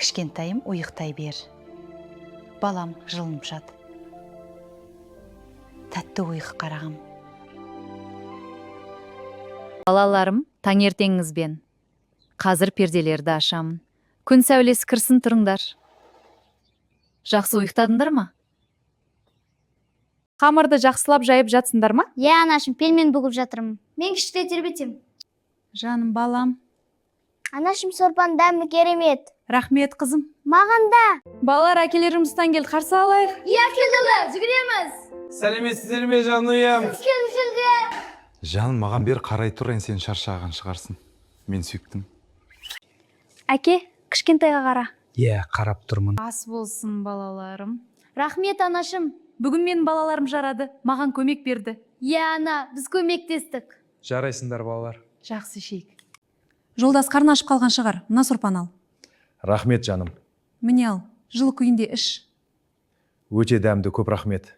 Кішкентайым ұйықтай бер. Балам жылынып жат. Тәтті ұйық қарағым. Балаларым, таңертеңіңізбен. Қазір перделерді ашам. Күн сәулесі кірсін, тұрыңдар. Жақсы ұйықтадыңдар ма? Қамырды жақсылап жайып жатсыңдар ма? Я, анашым, пельмен бүгіп жатырмын. Мен кішкентай тербетем. Жаным, балам. Анашым, сорпаның дәмі керемет. Рахмет, қызым. Маған да. Балалар, әкелерімізден келді, қарсы алайық. Я келді, жүгіреміз. Сәлеметсіздер ме жанұям? Келді. Жаным, маған бер қарай тұрайын, сен шаршаған шығарсын. Мен сүйіктім. Әке, кішкентайға қара. Қарап тұрмын. Ас болсын, балаларым. Рахмет, анашым. Бүгін менің балаларым жарады, маған көмек берді. Я, ана, біз көмектестік. Жарайсыңдар, балалар. Жақсы шейік. Жолдас қарын ашып қалған шығар, мына сорпаны ал. Рахмет, жаным. Міне ал, жылы күйінде іш. Өте дәмді, көп рахмет.